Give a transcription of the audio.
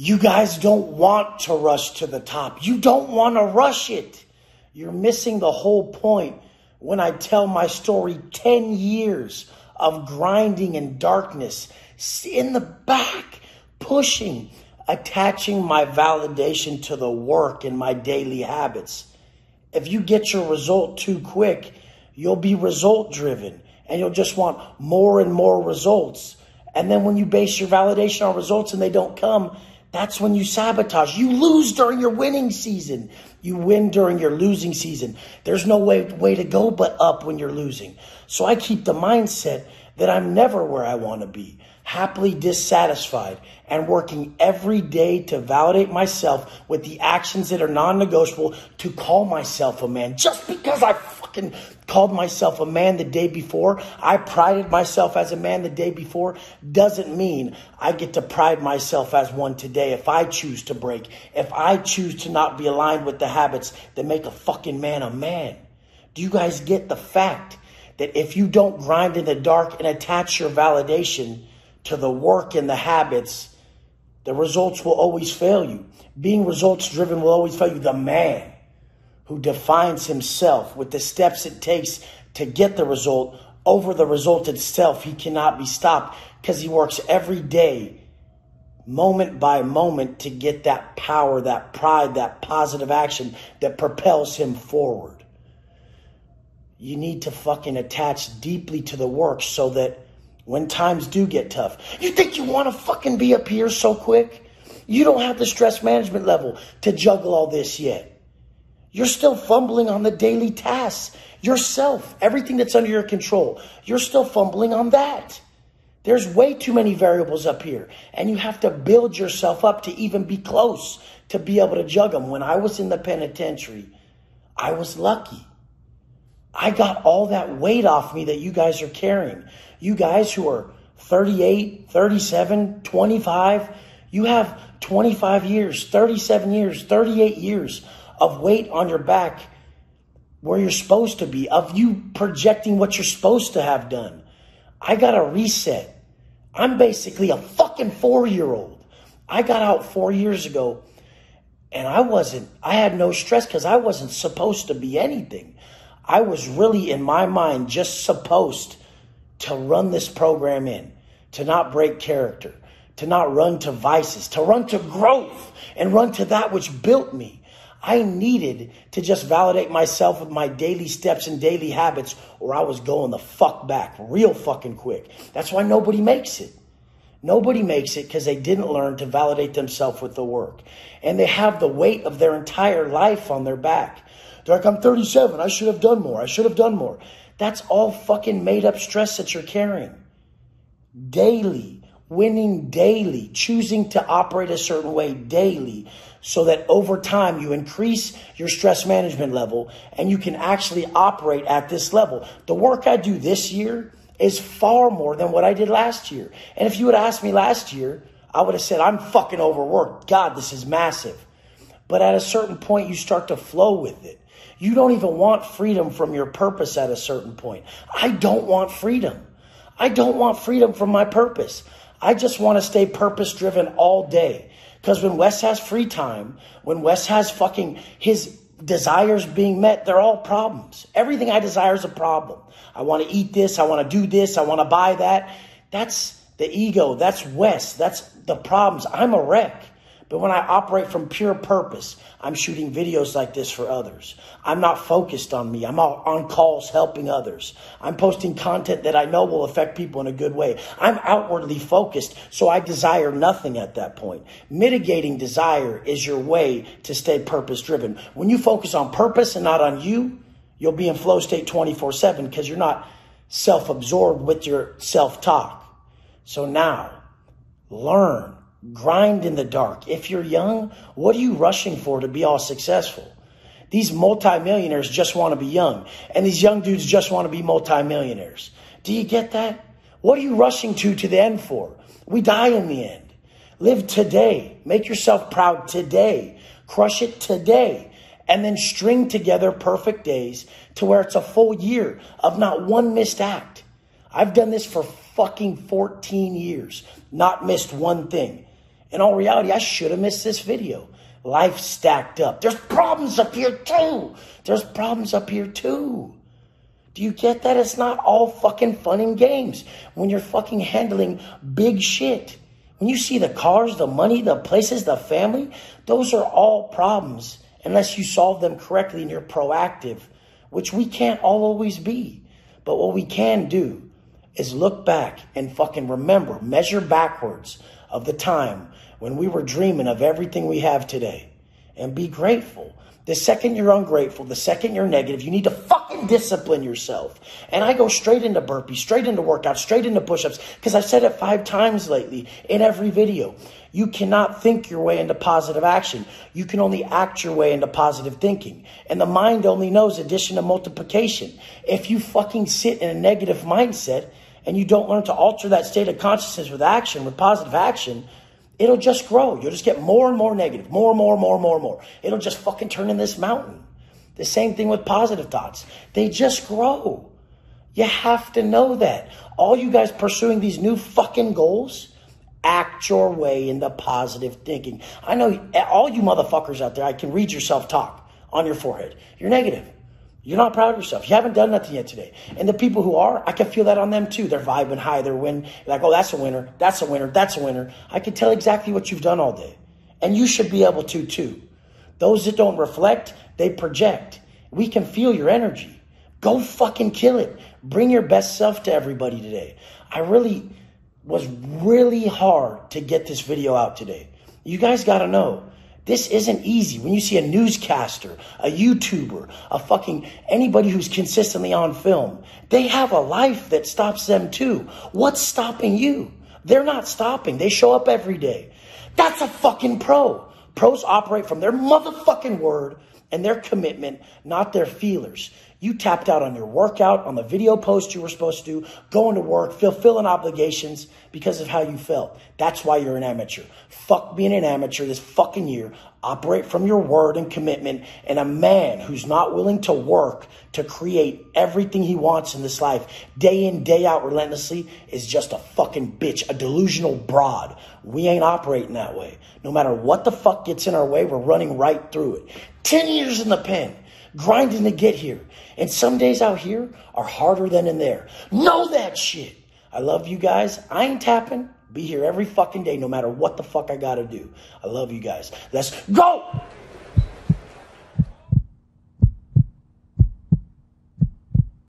You guys don't want to rush to the top. You don't want to rush it. You're missing the whole point when I tell my story. 10 years of grinding in darkness, in the back, pushing, attaching my validation to the work and my daily habits. If you get your result too quick, you'll be result driven and you'll just want more and more results. And then when you base your validation on results and they don't come, that's when you sabotage. You lose during your winning season. You win during your losing season. There's no way to go but up when you're losing. So I keep the mindset that I'm never where I want to be, happily dissatisfied, and working every day to validate myself with the actions that are non-negotiable to call myself a man. Just because I fucking called myself a man the day before, I prided myself as a man the day before, doesn't mean I get to pride myself as one today if I choose to break, if I choose to not be aligned with the habits that make a fucking man a man. Do you guys get the fact that if you don't grind in the dark and attach your validation to the work and the habits, the results will always fail you. Being results driven will always fail you. The man who defines himself with the steps it takes to get the result over the result itself, he cannot be stopped because he works every day, moment by moment, to get that power, that pride, that positive action that propels him forward. You need to fucking attach deeply to the work so that when times do get tough, you think you want to fucking be up here so quick? You don't have the stress management level to juggle all this yet. You're still fumbling on the daily tasks. Yourself, everything that's under your control, you're still fumbling on that. There's way too many variables up here. And you have to build yourself up to even be close to be able to juggle them. When I was in the penitentiary, I was lucky. I got all that weight off me that you guys are carrying. You guys who are 38, 37, 25, you have 25 years, 37 years, 38 years of weight on your back where you're supposed to be, of you projecting what you're supposed to have done. I got to reset. I'm basically a fucking 4-year-old. I got out 4 years ago and I had no stress because I wasn't supposed to be anything. I was really, in my mind, just supposed to run this program in, to not break character, to not run to vices, to run to growth and run to that which built me. I needed to just validate myself with my daily steps and daily habits or I was going the fuck back real fucking quick. That's why nobody makes it. Nobody makes it because they didn't learn to validate themselves with the work. And they have the weight of their entire life on their back. They're like, I'm 37. I should have done more. I should have done more. That's all fucking made up stress that you're carrying. Daily, winning daily, choosing to operate a certain way daily so that over time you increase your stress management level and you can actually operate at this level. The work I do this year is far more than what I did last year. And if you would ask me last year, I would have said, I'm fucking overworked. God, this is massive. But at a certain point, you start to flow with it. You don't even want freedom from your purpose at a certain point. I don't want freedom. I don't want freedom from my purpose. I just want to stay purpose-driven all day. Because when Wes has free time, when Wes has fucking his desires being met, they're all problems. Everything I desire is a problem. I want to eat this. I want to do this. I want to buy that. That's the ego. That's Wes. That's the problems. I'm a wreck. But when I operate from pure purpose, I'm shooting videos like this for others. I'm not focused on me. I'm out on calls helping others. I'm posting content that I know will affect people in a good way. I'm outwardly focused, so I desire nothing at that point. Mitigating desire is your way to stay purpose-driven. When you focus on purpose and not on you, you'll be in flow state 24/7 because you're not self-absorbed with your self-talk. So now, learn. Grind in the dark. If you're young, what are you rushing for to be all successful? These multimillionaires just want to be young. And these young dudes just want to be multimillionaires. Do you get that? What are you rushing to the end for? We die in the end. Live today. Make yourself proud today. Crush it today. And then string together perfect days to where it's a full year of not one missed act. I've done this for fucking 14 years. Not missed one thing. In all reality, I should have missed this video. Life stacked up. There's problems up here too. There's problems up here too. Do you get that? It's not all fucking fun and games when you're fucking handling big shit. When you see the cars, the money, the places, the family, those are all problems unless you solve them correctly and you're proactive, which we can't all always be. But what we can do is look back and fucking remember, measure backwards of the time when we were dreaming of everything we have today and be grateful. The second you're ungrateful, the second you're negative, you need to fucking discipline yourself. And I go straight into burpees, straight into workouts, straight into push-ups, because I've said it 5 times lately in every video. You cannot think your way into positive action. You can only act your way into positive thinking. And the mind only knows addition and multiplication. If you fucking sit in a negative mindset and you don't learn to alter that state of consciousness with action, with positive action, it'll just grow. You'll just get more and more negative, more and more. It'll just fucking turn in this mountain. The same thing with positive thoughts. They just grow. You have to know that. All you guys pursuing these new fucking goals, act your way into positive thinking. I know all you motherfuckers out there, I can read your self-talk on your forehead. You're negative. You're not proud of yourself. You haven't done nothing yet today. And the people who are, I can feel that on them too. They're vibing high. They're winning. Like, oh, that's a winner. That's a winner. That's a winner. I can tell exactly what you've done all day. And you should be able to too. Those that don't reflect, they project. We can feel your energy. Go fucking kill it. Bring your best self to everybody today. I was really hard to get this video out today. You guys got to know. This isn't easy. When you see a newscaster, a YouTuber, a fucking anybody who's consistently on film, they have a life that stops them too. What's stopping you? They're not stopping. They show up every day. That's a fucking pro. Pros operate from their motherfucking word and their commitment, not their feelers. You tapped out on your workout, on the video post you were supposed to do, going to work, fulfilling obligations because of how you felt. That's why you're an amateur. Fuck being an amateur this fucking year. Operate from your word and commitment. And a man who's not willing to work to create everything he wants in this life, day in, day out, relentlessly, is just a fucking bitch, a delusional broad. We ain't operating that way. No matter what the fuck gets in our way, we're running right through it. 10 years in the pen, grinding to get here. And some days out here are harder than in there. Know that shit. I love you guys. I ain't tapping. Be here every fucking day, no matter what the fuck I gotta do. I love you guys. Let's go.